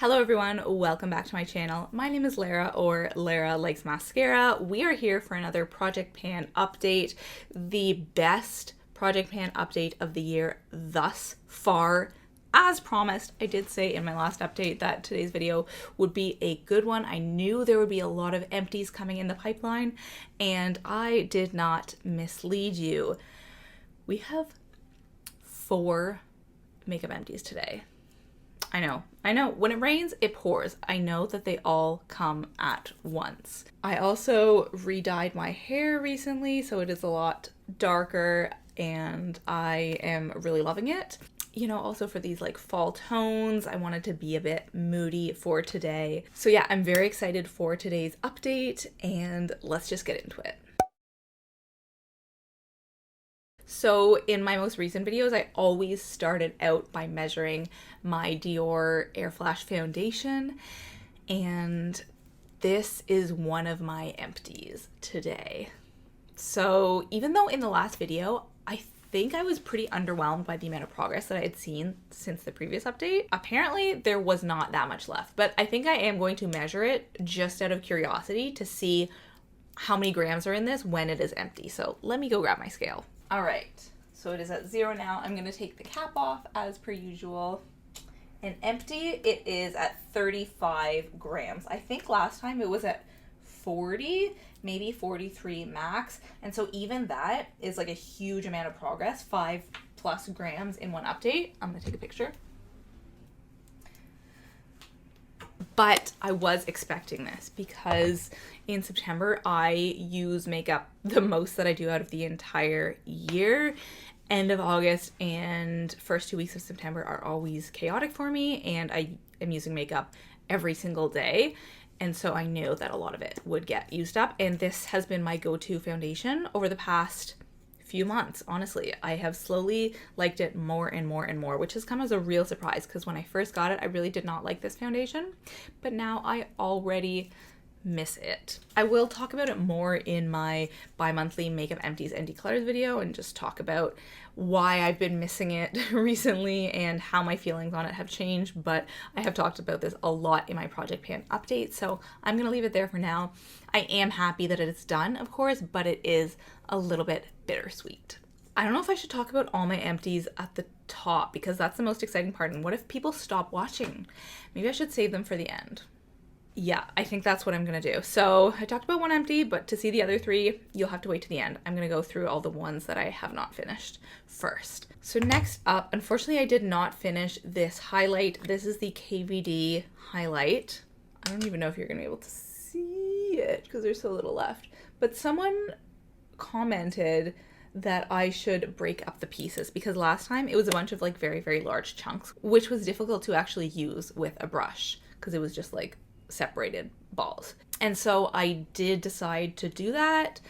Hello everyone, welcome back to my channel. My name is Lara, or Lara Likes Mascara. We are here for another Project Pan update, the best Project Pan update of the year thus far. As promised, I did say in my last update that today's video would be a good one. I knew there would be a lot of empties coming in the pipeline, and I did not mislead you. We have 4 makeup empties today. I know. When it rains, it pours. I know that they all come at once. I also re-dyed my hair recently, so it is a lot darker, and I am really loving it. You know, also for these like fall tones, I wanted to be a bit moody for today. So yeah, I'm very excited for today's update, and let's just get into it. So in my most recent videos, I always started out by measuring my Dior Air Flash foundation, and this is one of my empties today. So even though in the last video, I think I was pretty underwhelmed by the amount of progress that I had seen since the previous update, apparently there was not that much left, but I think I am going to measure it just out of curiosity to see how many grams are in this when it is empty. So let me go grab my scale. All right, so it is at 0 now. I'm gonna take the cap off as per usual. And empty, it is at 35 grams. I think last time it was at 40, maybe 43 max. And so even that is like a huge amount of progress, 5+ grams in one update. I'm gonna take a picture. But I was expecting this because in September, I use makeup the most that I do out of the entire year. End of August and first 2 weeks of September are always chaotic for me, and I am using makeup every single day. And so I knew that a lot of it would get used up. And this has been my go-to foundation over the past few months. Honestly, I have slowly liked it more and more and more, which has come as a real surprise because when I first got it, I really did not like this foundation, but now I already miss it. I will talk about it more in my bi-monthly makeup empties and declutters video and just talk about why I've been missing it recently and how my feelings on it have changed, but I have talked about this a lot in my Project Pan update, so I'm gonna leave it there for now. I am happy that it's done, of course, but it is a little bit bittersweet. I don't know if I should talk about all my empties at the top because that's the most exciting part, and what if people stop watching? Maybe I should save them for the end. Yeah, I think that's what I'm gonna do. So I talked about one empty, but to see the other 3, you'll have to wait to the end. I'm gonna go through all the ones that I have not finished first. So next up, unfortunately, I did not finish this highlight. This is the KVD highlight. I don't even know if you're gonna be able to see it because there's so little left, but someone commented that I should break up the pieces because last time it was a bunch of like very, very large chunks, which was difficult to actually use with a brush because it was just like separated balls. And so I did decide to do that.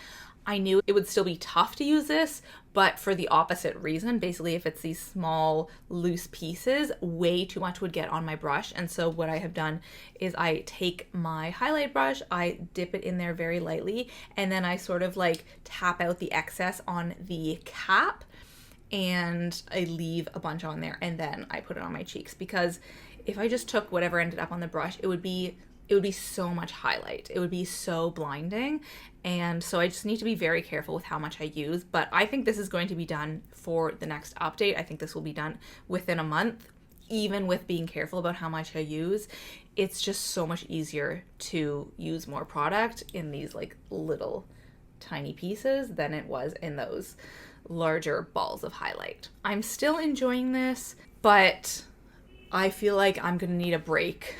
I knew it would still be tough to use this, but for the opposite reason. Basically, if it's these small loose pieces, way too much would get on my brush. And so what I have done is I take my highlight brush, I dip it in there very lightly, and then I sort of like tap out the excess on the cap, and I leave a bunch on there, and then I put it on my cheeks, because if I just took whatever ended up on the brush, it would be so much highlight. It would be so blinding. And so I just need to be very careful with how much I use. But I think this is going to be done for the next update. I think this will be done within a month, even with being careful about how much I use. It's just so much easier to use more product in these like little tiny pieces than it was in those larger balls of highlight. I'm still enjoying this, but I feel like I'm gonna need a break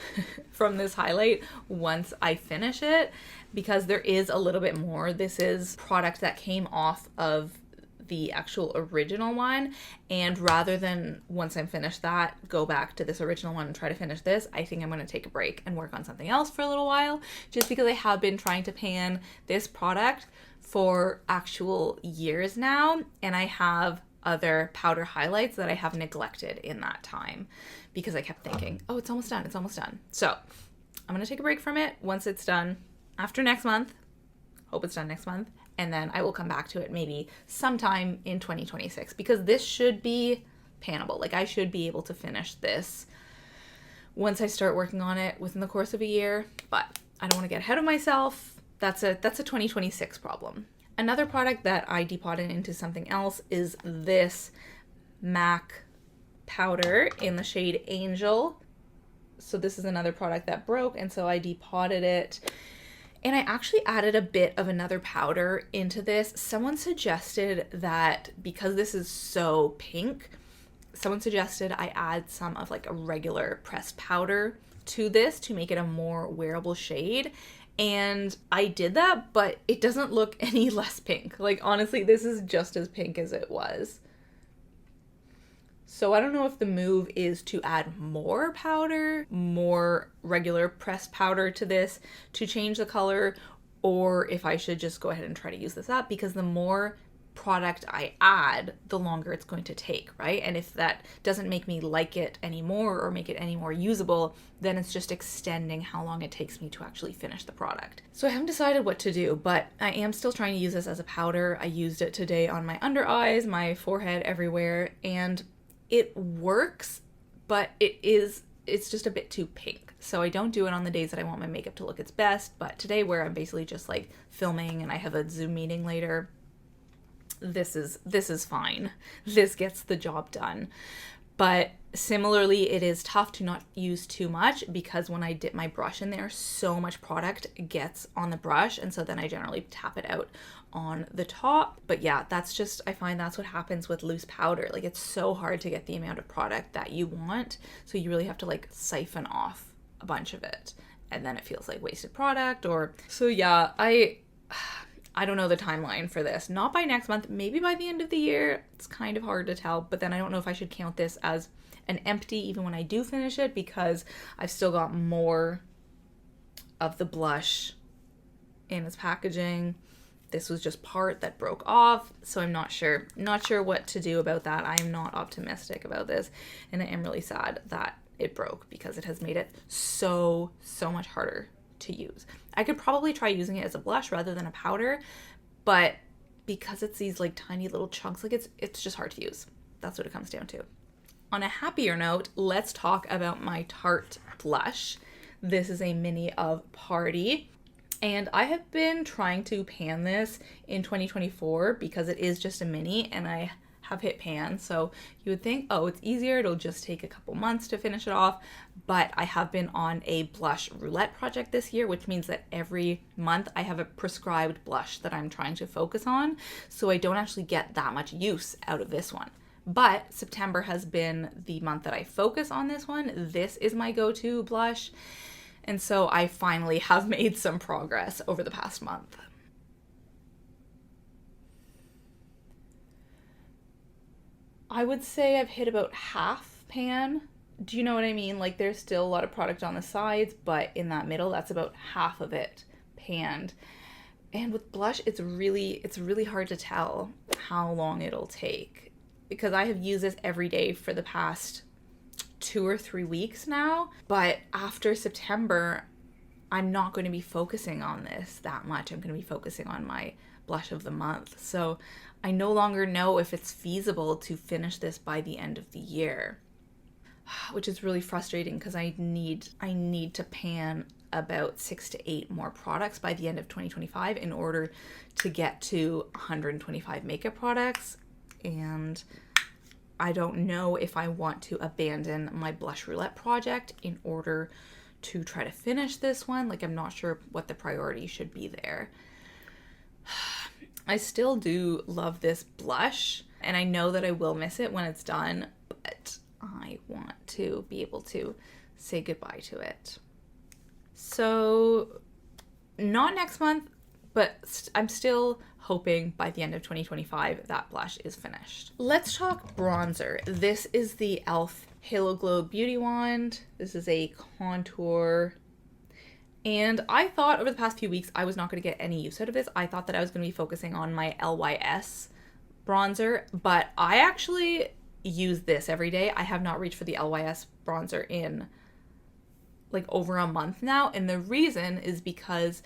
from this highlight once I finish it because there is a little bit more. This is product that came off of the actual original one, and rather than once I'm finished that, go back to this original one and try to finish this, I think I'm gonna take a break and work on something else for a little while, just because I have been trying to pan this product for actual years now, and I have other powder highlights that I have neglected in that time because I kept thinking, oh, it's almost done, it's almost done. So I'm gonna take a break from it once it's done after next month. Hope it's done next month. And then I will come back to it maybe sometime in 2026 because this should be panable. Like I should be able to finish this once I start working on it within the course of a year, but I don't want to get ahead of myself. That's a 2026 problem. Another product that I depotted into something else is this MAC powder in the shade Angel. So this is another product that broke, and so I depotted it. And I actually added a bit of another powder into this. Someone suggested that because this is so pink, someone suggested I add some of like a regular pressed powder to this to make it a more wearable shade. And I did that, but it doesn't look any less pink. Like, honestly, this is just as pink as it was. So I don't know if the move is to add more powder, more regular pressed powder to this to change the color, or if I should just go ahead and try to use this up, because the more product I add, the longer it's going to take, right? And if that doesn't make me like it anymore or make it any more usable, then it's just extending how long it takes me to actually finish the product. So I haven't decided what to do, but I am still trying to use this as a powder. I used it today on my under eyes, my forehead, everywhere, and it works, but it's just a bit too pink. So I don't do it on the days that I want my makeup to look its best, but today where I'm basically just like filming and I have a Zoom meeting later, this is fine. This gets the job done. But similarly, it is tough to not use too much, because when I dip my brush in there, so much product gets on the brush, and so then I generally tap it out on the top. But yeah, I find that's what happens with loose powder. Like, it's so hard to get the amount of product that you want, so you really have to like siphon off a bunch of it, and then it feels like wasted product. So yeah, I don't know the timeline for this. Not by next month, maybe by the end of the year. It's kind of hard to tell, but then I don't know if I should count this as an empty even when I do finish it, because I've still got more of the blush in its packaging. This was just part that broke off, so I'm not sure what to do about that. I am not optimistic about this, and I am really sad that it broke, because it has made it so much harder to use. I could probably try using it as a blush rather than a powder, but because it's these like tiny little chunks, like it's just hard to use. That's what it comes down to. On a happier note, let's talk about my Tarte blush. This is a mini of Party, and I have been trying to pan this in 2024 because it is just a mini and I have hit pan. So you would think, oh, it's easier, it'll just take a couple months to finish it off. But I have been on a blush roulette project this year, which means that every month I have a prescribed blush that I'm trying to focus on. So I don't actually get that much use out of this one. But September has been the month that I focus on this one. This is my go-to blush. And so I finally have made some progress over the past month. I would say I've hit about half pan. Do you know what I mean? Like, there's still a lot of product on the sides, but in that middle, that's about half of it panned. And with blush, it's really hard to tell how long it'll take, because I have used this every day for the past 2 or 3 weeks now. But after September, I'm not going to be focusing on this that much. I'm going to be focusing on my blush of the month. So I no longer know if it's feasible to finish this by the end of the year, which is really frustrating, because I need to pan about 6 to 8 more products by the end of 2025 in order to get to 125 makeup products. And I don't know if I want to abandon my blush roulette project in order to try to finish this one. Like, I'm not sure what the priority should be there. I still do love this blush, and I know that I will miss it when it's done, but I want to be able to say goodbye to it. So, not next month, but I'm still hoping by the end of 2025 that blush is finished. Let's talk bronzer. This is the e.l.f. Halo Glow Beauty Wand. This is a contour. And I thought over the past few weeks I was not going to get any use out of this. I thought that I was going to be focusing on my LYS bronzer, but I actually use this every day. I have not reached for the LYS bronzer in like over a month now. And the reason is because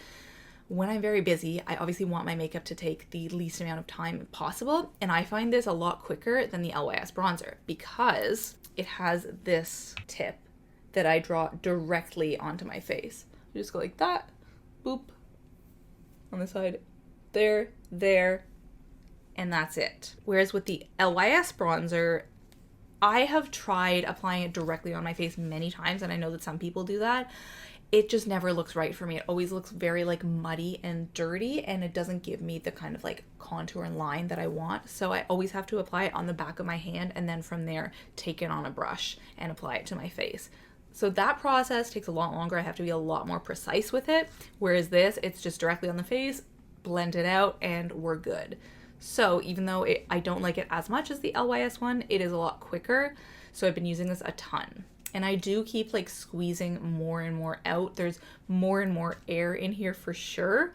when I'm very busy, I obviously want my makeup to take the least amount of time possible. And I find this a lot quicker than the LYS bronzer because it has this tip that I draw directly onto my face. You just go like that, boop, on the side, there, and that's it. Whereas with the LYS bronzer, I have tried applying it directly on my face many times, and I know that some people do that. It just never looks right for me. It always looks very like muddy and dirty, and it doesn't give me the kind of like contour and line that I want. So I always have to apply it on the back of my hand, and then from there take it on a brush and apply it to my face. So that process takes a lot longer. I have to be a lot more precise with it. Whereas this, it's just directly on the face, blend it out, and we're good. So even though I don't like it as much as the LYS one, it is a lot quicker. So I've been using this a ton. And I do keep like squeezing more and more out. There's more and more air in here for sure,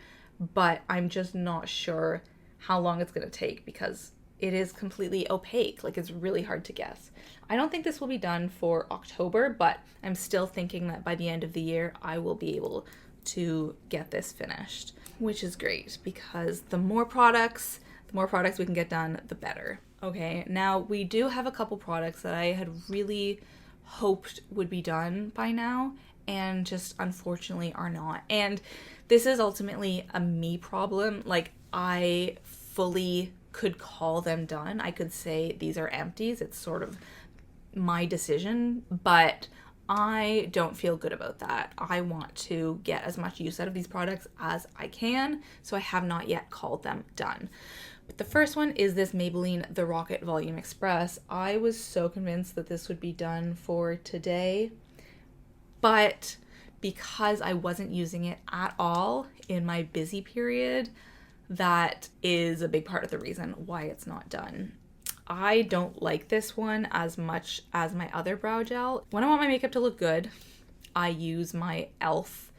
but I'm just not sure how long it's going to take because it is completely opaque. Like, it's really hard to guess. I don't think this will be done for October, but I'm still thinking that by the end of the year, I will be able to get this finished, which is great because the more products we can get done, the better. Okay, now we do have a couple products that I had really hoped would be done by now and just unfortunately are not. And this is ultimately a me problem. Like, I fully could call them done. I could say these are empties. It's sort of my decision, but I don't feel good about that. I want to get as much use out of these products as I can, so I have not yet called them done. But the first one is this Maybelline The Rocket Volume Express. I was so convinced that this would be done for today, but because I wasn't using it at all in my busy period, that is a big part of the reason why it's not done. I don't like this one as much as my other brow gel. When I want my makeup to look good, I use my e.l.f.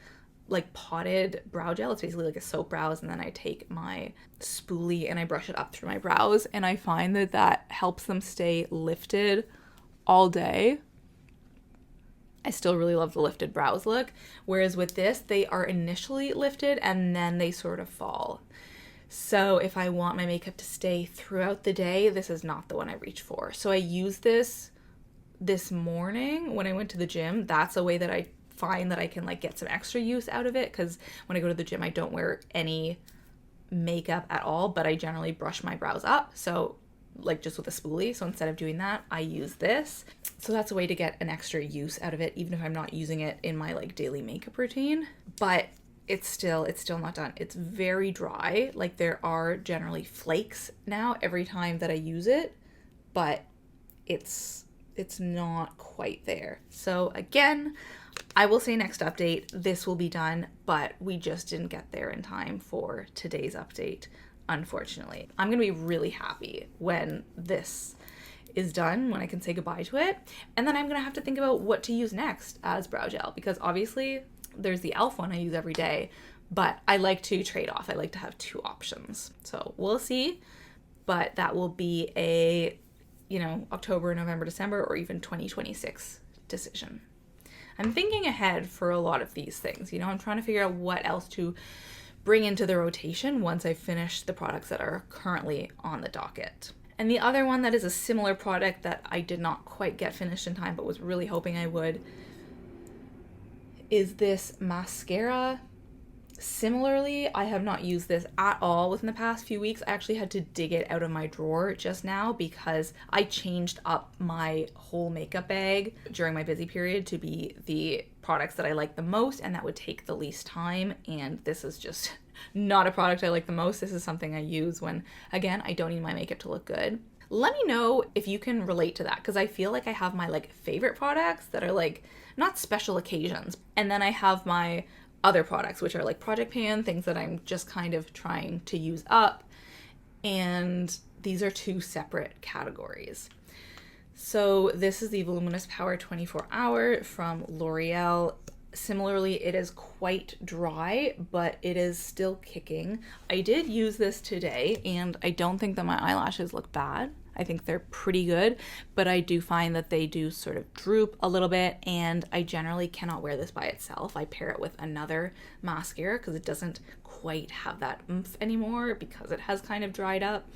like potted brow gel. It's basically like a soap brows, and then I take my spoolie and I brush it up through my brows, and I find that that helps them stay lifted all day. I still really love the lifted brows look, whereas with this, they are initially lifted and then they sort of fall. So if I want my makeup to stay throughout the day, this is not the one I reach for. So I used this morning when I went to the gym. That's a way that I find that I can like get some extra use out of it, because when I go to the gym, I don't wear any makeup at all, but I generally brush my brows up. So like just with a spoolie. So instead of doing that, I use this. So that's a way to get an extra use out of it, even if I'm not using it in my like daily makeup routine. But it's still not done. It's very dry. Like, there are generally flakes now every time that I use it, but it's not quite there. So again, I will say next update, this will be done, but we just didn't get there in time for today's update, unfortunately. I'm gonna be really happy when this is done, when I can say goodbye to it. And then I'm gonna have to think about what to use next as brow gel, because obviously there's the e.l.f. one I use every day, but I like to trade off. I like to have two options. So we'll see, but that will be a, October, November, December, or even 2026 decision. I'm thinking ahead for a lot of these things. I'm trying to figure out what else to bring into the rotation once I finish the products that are currently on the docket. And the other one that is a similar product that I did not quite get finished in time, but was really hoping I would, is this mascara. Similarly, I have not used this at all within the past few weeks. I actually had to dig it out of my drawer just now because I changed up my whole makeup bag during my busy period to be the products that I like the most and that would take the least time. And this is just not a product I like the most. This is something I use when, again, I don't need my makeup to look good. Let me know if you can relate to that, because I feel like I have my like favorite products that are like not special occasions, and then I have my other products, which are like project pan, things that I'm just kind of trying to use up. And these are two separate categories. So this is the Voluminous Power 24 Hour from L'Oreal. Similarly, it is quite dry, but it is still kicking. I did use this today, and I don't think that my eyelashes look bad. I think they're pretty good, but I do find that they do sort of droop a little bit, and I generally cannot wear this by itself. I pair it with another mascara because it doesn't quite have that oomph anymore because it has kind of dried up,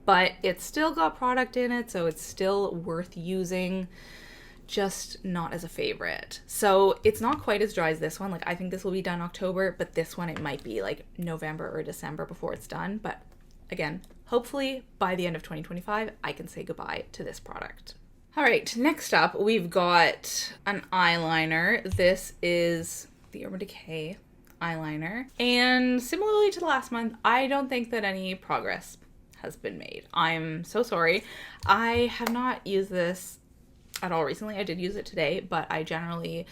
but it's still got product in it, so it's still worth using just not as a favorite. So it's not quite as dry as this one. Like, I think this will be done October, but this one, it might be like November or December before it's done. But again, hopefully by the end of 2025, I can say goodbye to this product. All right, next up, we've got an eyeliner. This is the Urban Decay eyeliner. And similarly to the last month, I don't think that any progress has been made. I'm so sorry. I have not used this at all recently. I did use it today, but I generally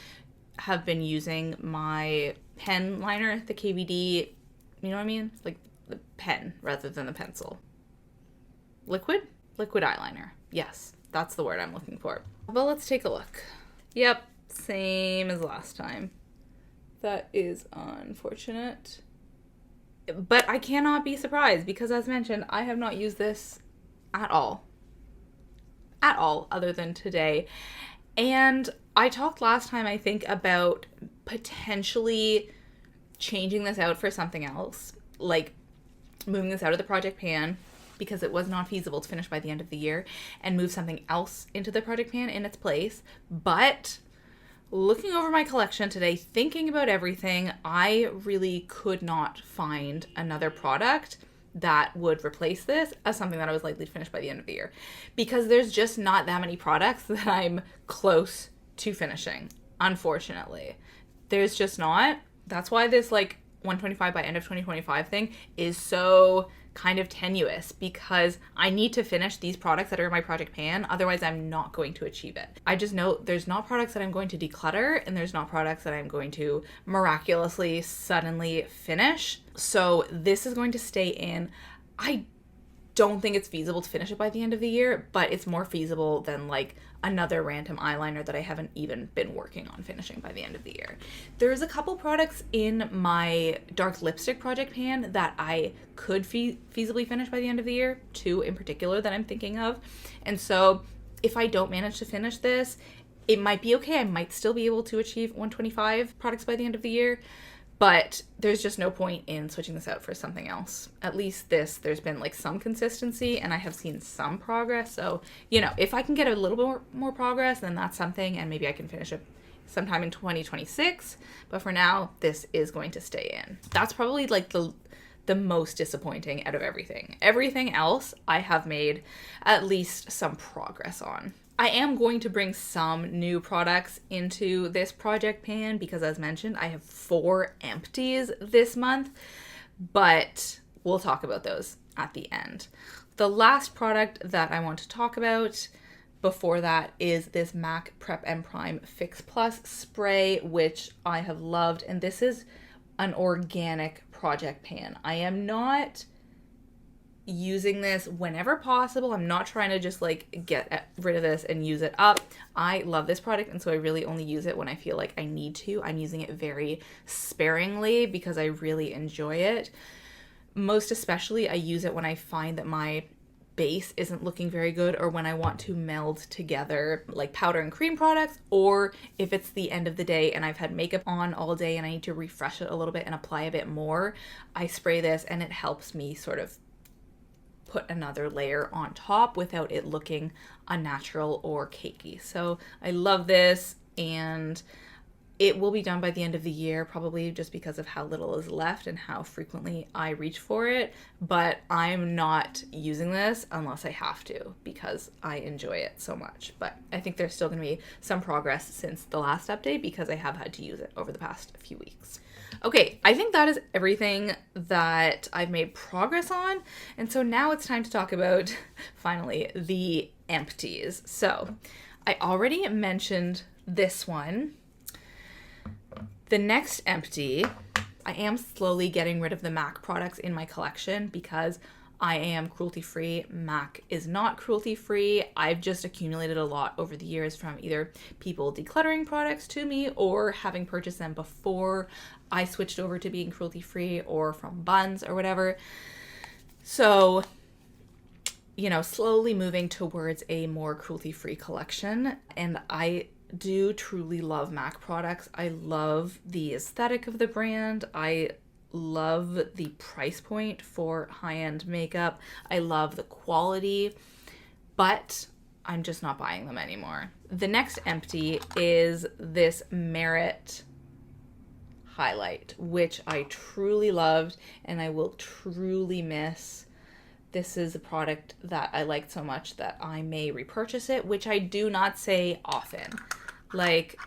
have been using my pen liner, the KVD, you know what I mean? Like the pen rather than the pencil. Liquid eyeliner. Yes, that's the word I'm looking for. But let's take a look. Yep, same as last time. That is unfortunate. But I cannot be surprised because, as mentioned, I have not used this at all. At all, other than today. And I talked last time, I think, about potentially changing this out for something else. Like moving this out of the project pan because it was not feasible to finish by the end of the year, and move something else into the project pan in its place. But looking over my collection today, thinking about everything, I really could not find another product that would replace this as something that I was likely to finish by the end of the year, because there's just not that many products that I'm close to finishing. Unfortunately, there's just not. That's why this like 125 by end of 2025 thing is so kind of tenuous, because I need to finish these products that are in my project pan, otherwise I'm not going to achieve it. I just know there's not products that I'm going to declutter, and there's not products that I'm going to miraculously suddenly finish. So this is going to stay in. I don't think it's feasible to finish it by the end of the year, but it's more feasible than like another random eyeliner that I haven't even been working on finishing by the end of the year. There's a couple products in my dark lipstick project pan that I could feasibly finish by the end of the year, 2 in particular that I'm thinking of. And so if I don't manage to finish this, it might be okay. I might still be able to achieve 125 products by the end of the year. But there's just no point in switching this out for something else. At least this, there's been like some consistency and I have seen some progress. So, you know, if I can get a little bit more progress, then that's something, and maybe I can finish it sometime in 2026. But for now, this is going to stay in. That's probably like the most disappointing out of everything. Everything else I have made at least some progress on. I am going to bring some new products into this project pan because, as mentioned, I have 4 empties this month, but we'll talk about those at the end. The last product that I want to talk about before that is this MAC Prep and Prime Fix Plus spray, which I have loved, and this is an organic project pan. I am not using this whenever possible. I'm not trying to just like get rid of this and use it up. I love this product, and so I really only use it when I feel like I need to. I'm using it very sparingly because I really enjoy it. Most especially, I use it when I find that my base isn't looking very good, or when I want to meld together like powder and cream products, or if it's the end of the day and I've had makeup on all day and I need to refresh it a little bit and apply a bit more. I spray this and it helps me sort of put another layer on top without it looking unnatural or cakey. So I love this, and it will be done by the end of the year, probably just because of how little is left and how frequently I reach for it. But I'm not using this unless I have to because I enjoy it so much. But I think there's still going to be some progress since the last update because I have had to use it over the past few weeks. Okay, I think that is everything that I've made progress on. And so now it's time to talk about, finally, the empties. So I already mentioned this one. The next empty, I am slowly getting rid of the MAC products in my collection because I am cruelty-free. MAC is not cruelty-free. I've just accumulated a lot over the years from either people decluttering products to me or having purchased them before I switched over to being cruelty-free, or from Buns or whatever. So, you know, slowly moving towards a more cruelty-free collection. And I do truly love MAC products. I love the aesthetic of the brand. I love the price point for high-end makeup. I love the quality, but I'm just not buying them anymore. The next empty is this Merit highlight, which I truly loved and I will truly miss. This is a product that I liked so much that I may repurchase it, which I do not say often. Like,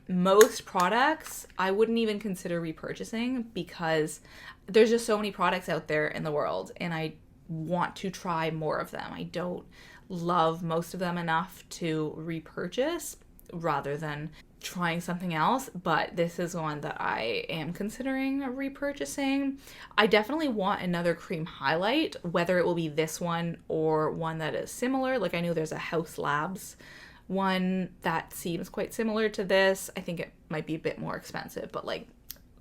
most products I wouldn't even consider repurchasing because there's just so many products out there in the world and I want to try more of them. I don't love most of them enough to repurchase rather than trying something else, but this is one that I am considering repurchasing. I definitely want another cream highlight, whether it will be this one or one that is similar. Like, I know there's a House Labs one that seems quite similar to this. I think it might be a bit more expensive, but like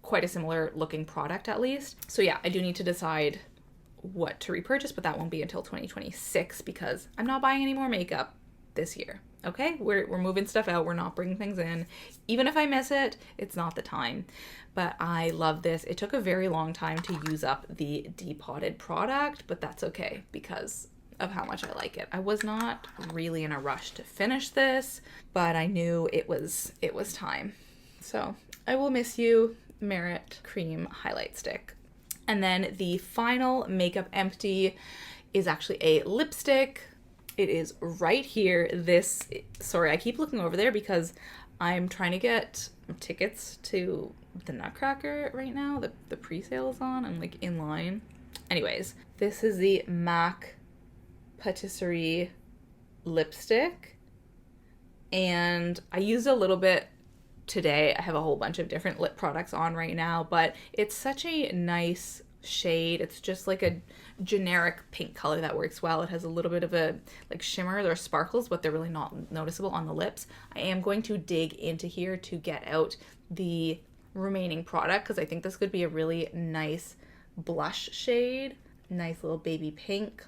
quite a similar looking product at least. So yeah, I do need to decide what to repurchase, but that won't be until 2026 because I'm not buying any more makeup this year. Okay, we're moving stuff out. We're not bringing things in. Even if I miss it, it's not the time. But I love this. It took a very long time to use up the depotted product, but that's okay because of how much I like it. I was not really in a rush to finish this, but I knew it was time. So I will miss you, Merit Cream Highlight Stick. And then the final makeup empty is actually a lipstick. It is right here. Sorry, I keep looking over there because I'm trying to get tickets to the Nutcracker right now. The pre-sale is on. I'm like in line. Anyways, this is the MAC Patisserie lipstick. And I used a little bit today. I have a whole bunch of different lip products on right now, but it's such a nice shade. It's just like a generic pink color that works well. It has a little bit of a like shimmer or sparkles, but they're really not noticeable on the lips. I am going to dig into here to get out the remaining product because I think this could be a really nice blush shade. Nice little baby pink.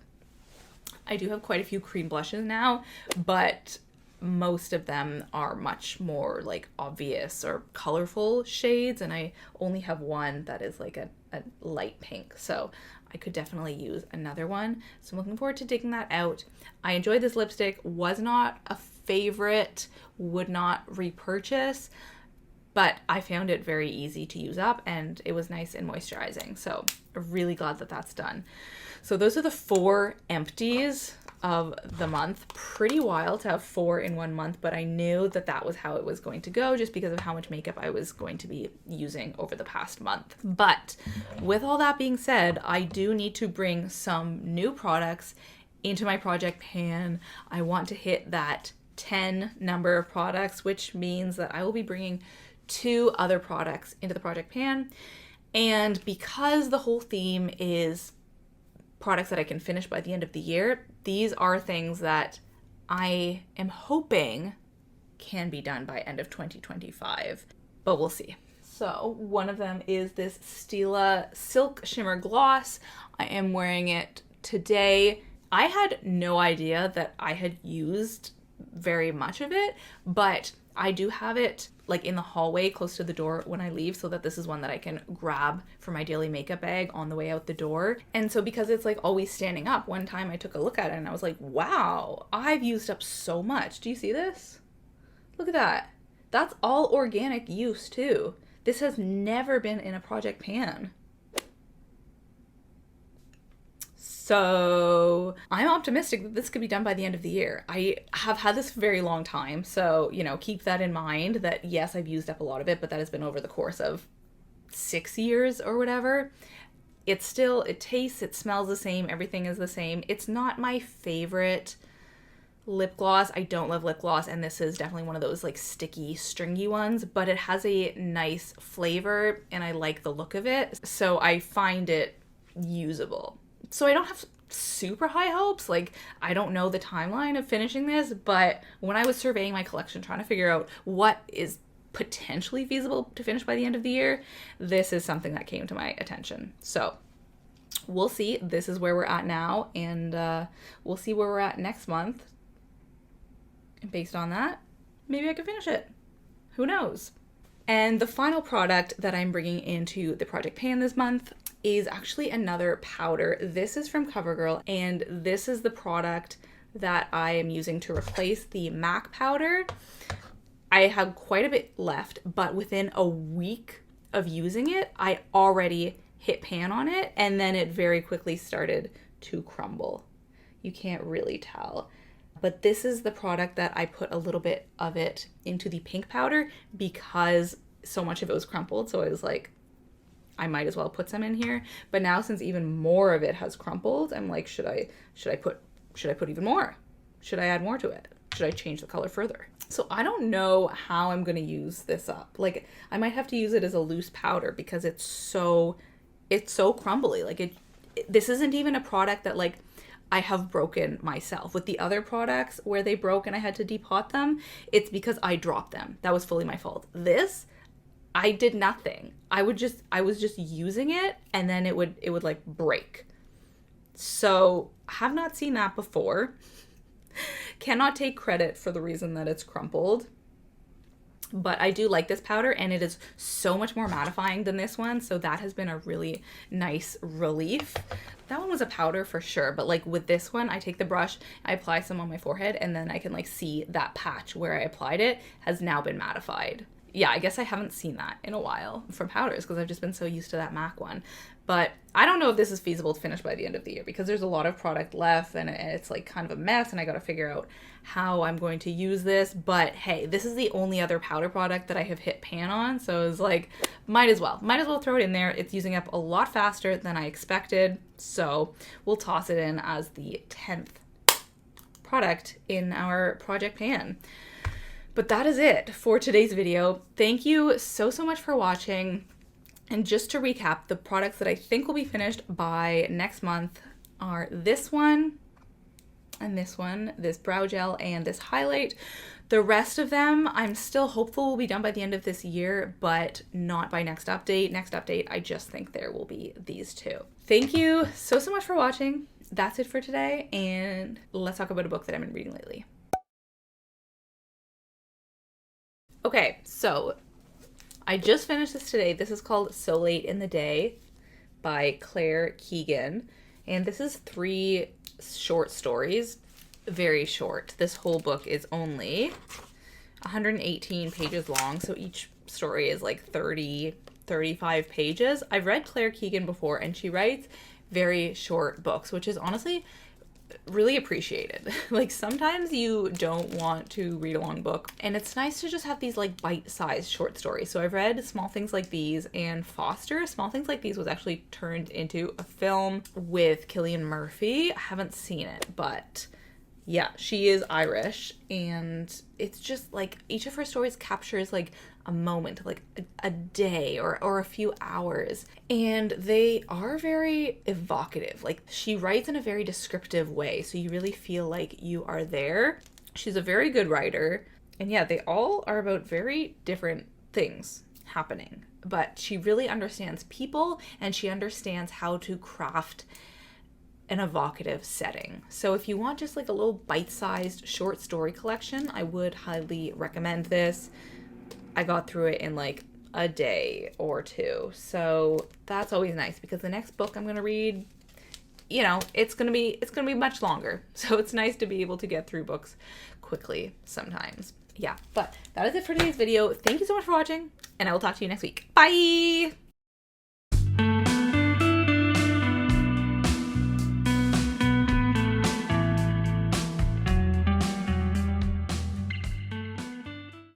I do have quite a few cream blushes now, but most of them are much more like obvious or colorful shades, and I only have one that is like a light pink, so I could definitely use another one. So I'm looking forward to digging that out. I enjoyed this lipstick, was not a favorite, would not repurchase, but I found it very easy to use up and it was nice and moisturizing, so I'm really glad that that's done. So those are the 4 empties of the month. Pretty wild to have 4 in one month, but I knew that that was how it was going to go just because of how much makeup I was going to be using over the past month. But with all that being said, I do need to bring some new products into my project pan. I want to hit that 10 number of products, which means that I will be bringing 2 other products into the project pan. And because the whole theme is products that I can finish by the end of the year, these are things that I am hoping can be done by end of 2025, but we'll see. So one of them is this Stila Silk Shimmer Gloss. I am wearing it today. I had no idea that I had used very much of it, but I do have it like in the hallway close to the door when I leave, so that this is one that I can grab for my daily makeup bag on the way out the door. And so because it's like always standing up, one time I took a look at it and I was like, wow, I've used up so much. Do you see this? Look at that. That's all organic use too. This has never been in a project pan. So I'm optimistic that this could be done by the end of the year. I have had this for a very long time, so, you know, keep that in mind that yes, I've used up a lot of it, but that has been over the course of 6 years or whatever. It tastes, it smells the same, everything is the same. It's not my favorite lip gloss. I don't love lip gloss, and this is definitely one of those like sticky, stringy ones, but it has a nice flavor and I like the look of it, so I find it usable. So I don't have super high hopes. Like, I don't know the timeline of finishing this, but when I was surveying my collection, trying to figure out what is potentially feasible to finish by the end of the year, this is something that came to my attention. So we'll see. This is where we're at now, and we'll see where we're at next month. And based on that, maybe I can finish it. Who knows? And the final product that I'm bringing into the project pan this month is actually another powder. This is from CoverGirl, and this is the product that I am using to replace the MAC powder. I have quite a bit left, but within a week of using it, I already hit pan on it, and then it very quickly started to crumble. You can't really tell. But this is the product that I put a little bit of it into the pink powder because so much of it was crumpled. So I was like, I might as well put some in here. But now since even more of it has crumpled, I'm like, should I put even more? Should I add more to it? Should I change the color further? So I don't know how I'm going to use this up. Like, I might have to use it as a loose powder because it's so crumbly. Like, this isn't even a product that like I have broken myself. With the other products where they broke and I had to depot them, it's because I dropped them. That was fully my fault. This, I did nothing. I was just using it, and then it would like break. So I have not seen that before. Cannot take credit for the reason that it's crumpled. But I do like this powder, and it is so much more mattifying than this one. So that has been a really nice relief. That one was a powder for sure. But like with this one, I take the brush, I apply some on my forehead, and then I can like see that patch where I applied it has now been mattified. Yeah, I guess I haven't seen that in a while from powders because I've just been so used to that MAC one. But I don't know if this is feasible to finish by the end of the year because there's a lot of product left and it's like kind of a mess, and I got to figure out how I'm going to use this. But hey, this is the only other powder product that I have hit pan on. So it's like, might as well throw it in there. It's using up a lot faster than I expected. So we'll toss it in as the 10th product in our project pan. But that is it for today's video. Thank you so much for watching. And just to recap, the products that I think will be finished by next month are this one, and this brow gel, and this highlight. The rest of them, I'm still hopeful will be done by the end of this year, but not by next update. Next update, I just think there will be these two. Thank you so much for watching. That's it for today, and let's talk about a book that I've been reading lately. Okay, so I just finished this today. This is called So Late in the Day by Claire Keegan. And this is 3 short stories. Very short. This whole book is only 118 pages long. So each story is like 35 pages. I've read Claire Keegan before, and she writes very short books, which is honestly really appreciated. Like, sometimes you don't want to read a long book, and it's nice to just have these like bite-sized short stories. So I've read Small Things Like These and Foster. Small Things Like These was actually turned into a film with Cillian Murphy. I haven't seen it, but yeah, she is Irish, and it's just like each of her stories captures like a moment, like a day or a few hours, and they are very evocative. Like, she writes in a very descriptive way, so you really feel like you are there. She's a very good writer, and yeah, they all are about very different things happening, but she really understands people, and she understands how to craft an evocative setting. So if you want just like a little bite-sized short story collection, I would highly recommend this. I got through it in like a day or two. So that's always nice because the next book I'm going to read, you know, it's going to be much longer. So it's nice to be able to get through books quickly sometimes. Yeah, but that is it for today's video. Thank you so much for watching, and I will talk to you next week. Bye!